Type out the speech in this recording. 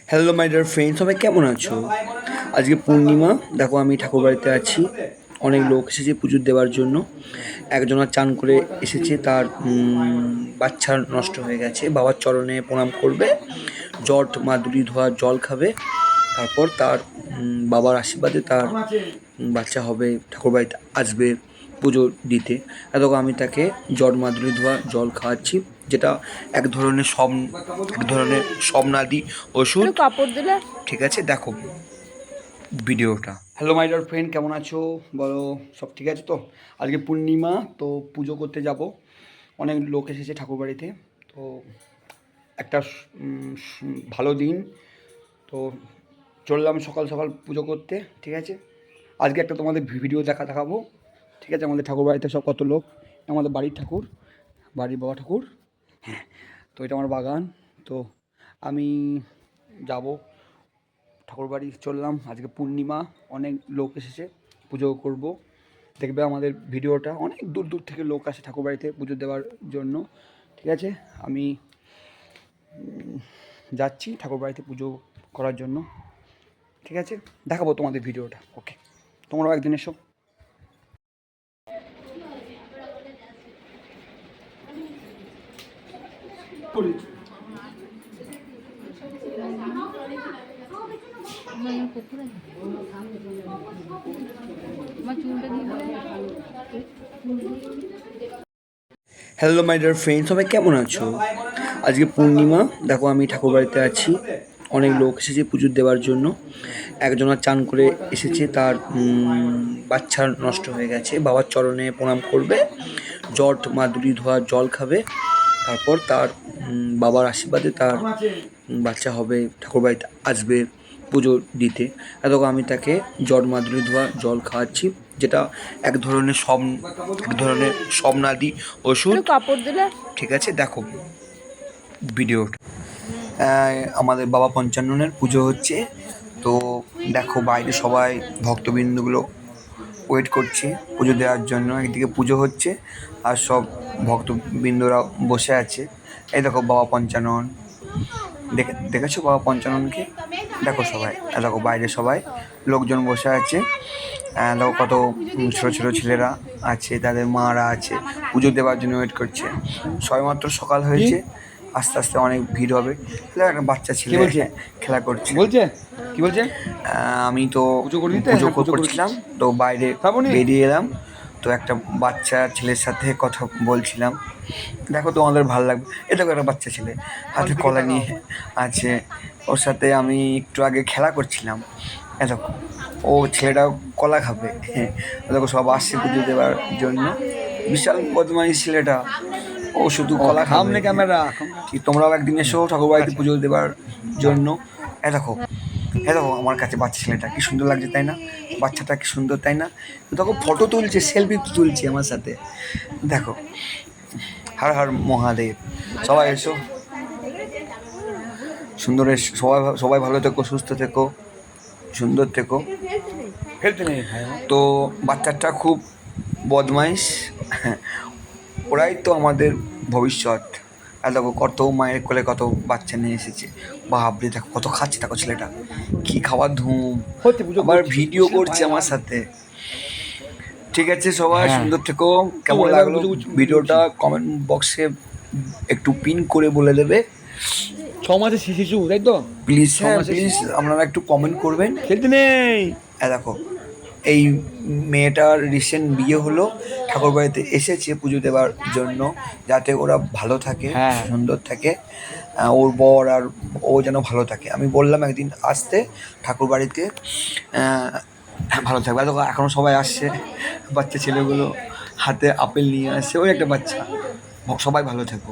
Hello my dear friend, সবাই কেমন আছো? আজকে পূর্ণিমা। দেখো আমি ঠাকুর বাড়িতে আছি। অনেক লোক এসেছে পুজো দেওয়ার জন্য। একজনের চান করে এসেছে, তার বাচ্চা নষ্ট হয়ে গেছে। বাবার চরণে প্রণাম করবে, জট মাদুলি ধোয়া জল খাবে, তারপর তার বাবার আশীর্বাদে তার বাচ্চা হবে, ঠাকুর বাড়িতে আসবে পুজো দিতে। দেখো আমি তাকে জট মাদুলি ধোয়া জল খাওয়াচ্ছি, যেটা এক ধরনের স্বপ্নাদি ওষুধ। কাপড় দিলে ঠিক আছে, দেখো ভিডিওটা। হ্যালো মাই ডিয়ার ফ্রেন্ড, কেমন আছো বলো? সব ঠিক আছে তো? আজকে পূর্ণিমা, তো পুজো করতে যাব। অনেক লোক এসেছে ঠাকুর বাড়িতে, তো একটা ভালো দিন। তো চললাম সকাল সকাল পুজো করতে। ঠিক আছে, আজকে একটা তোমাদের ভিডিও দেখাবো। ঠিক আছে, আমাদের ঠাকুর বাড়িতে সব কত লোক। আমাদের বাড়ির ঠাকুর, বাড়ির বাবা ঠাকুর। হ্যাঁ, তো এটা আমার বাগান। তো আমি যাব ঠাকুর বাড়ি, চললাম। আজকে পূর্ণিমা, অনেক লোক এসেছে, পুজো করব। দেখবে আমাদের ভিডিওটা, অনেক দূর দূর থেকে লোক আসে ঠাকুর বাড়িতে পুজো দেওয়ার জন্য। ঠিক আছে, আমি যাচ্ছি ঠাকুর বাড়িতে পুজো করার জন্য। ঠিক আছে, দেখাবো তোমাদের ভিডিওটা। ওকে, তোমরাও একদিন এসো। হ্যালো মাই ডিয়ার ফ্রেন্ড, সবাই কেমন আছো? আজকে পূর্ণিমা। দেখো আমি ঠাকুর বাড়িতে আছি। অনেক লোক এসেছে পুজো দেওয়ার জন্য। একজনের চান করে এসেছে, তার বাচ্চা নষ্ট হয়ে গেছে। বাবার চরণে প্রণাম করবে, জট মাদুলি ধোয়া জল খাবে, তারপর তার বাবার আশীর্বাদে তার বাচ্চা হবে, ঠাকুর বাড়িতে আসবে পুজো দিতে। দেখো আমি তাকে জট মাদুলি ধোয়া জল খাওয়াচ্ছি, যেটা এক ধরনের স্বপ্নাদি ওষুধ। কাপড় দিলে ঠিক আছে, দেখো ভিডিওটা। আমাদের বাবা পঞ্চাননের পুজো হচ্ছে। তো দেখো বাইরে সবাই ভক্তবৃন্দগুলো ওয়েট করছে পুজো দেওয়ার জন্য। একদিকে পুজো হচ্ছে আর সব ভক্তবৃন্দরা বসে আছে। এই দেখো বাবা পঞ্চানন, দেখেছো বাবা পঞ্চাননকে? দেখো সবাই, দেখো বাইরে সবাই লোকজন বসে আছে। দেখো কত ছোটো ছোটো ছেলেরা আছে, তাদের মারা আছে, পুজো দেওয়ার জন্য ওয়েট করছে। সবেমাত্র সকাল হয়েছে, আস্তে আস্তে অনেক ভিড় হবে। একটা বাচ্চা ছেলে খেলা করছে। কি বলছে? আমি তো পুজো করছিলাম, তো বাইরে বেরিয়ে এলাম। তো একটা বাচ্চা ছেলের সাথে কথা বলছিলাম। দেখো তোমাদের ভালো লাগবে। এ দেখো একটা বাচ্চা ছেলে হাতে কলা নিয়ে আছে, ওর সাথে আমি একটু আগে খেলা করছিলাম। এ দেখো ও ছেলেটাও কলা খাবে। হ্যাঁ, দেখো সব আসছে পুজো দেওয়ার জন্য। বিশাল বদমাইশ ছেলেটা, ও শুধু কলা খাবে। ক্যামেরা, তোমরাও একদিন এসো ঠাকুর বাড়িতে পুজো দেওয়ার জন্য। এ দেখো, এ দেখো আমার কাছে বাচ্চা ছেলেটা কি সুন্দর লাগছে, তাই না? বাচ্চাটা কি সুন্দর, তাই না? দেখো ফটো তুলছে, সেলফি তুলছে আমার সাথে। দেখো, হর হর মহাদেব। সবাই এসো, সুন্দর সবাই সবাই ভালো থেকো, সুস্থ থেকো, সুন্দর থেকো। তো বাচ্চাটা খুব বদমাইশ। ওরাই তো আমাদের ভবিষ্যৎ। আর দেখো কত মায়ের কোলে কত বাচ্চা নিয়ে এসেছে। বাপরে, দেখো কত খাচ্ছে, দেখো ছেলেটা কি খাওয়ার ধুম, আবার ভিডিও করছে আমার সাথে। ঠিক আছে, সবাই সুন্দর থেকো। কেমন লাগলো ভিডিওটা কমেন্ট বক্সে একটু পিন করে বলে দেবে। 6 মাসের শিশু, তাই তো? প্লিজ, হ্যাঁ প্লিজ আপনারা একটু কমেন্ট করবেন। খেলতে নেই। দেখো এই মেয়েটার রিসেন্ট বিয়ে হলো, ঠাকুর বাড়িতে এসেছে পুজো দেওয়ার জন্য, যাতে ওরা ভালো থাকে, সুন্দর থাকে, ওর বর আর ও যেন ভালো থাকে। আমি বললাম একদিন আসতে ঠাকুর বাড়িতে, ভালো থাকবে। দেখো এখনও সবাই আসছে, বাচ্চা ছেলেগুলো হাতে আপেল নিয়ে আসছে। ওই একটা বাচ্চা। সবাই ভালো থেকো।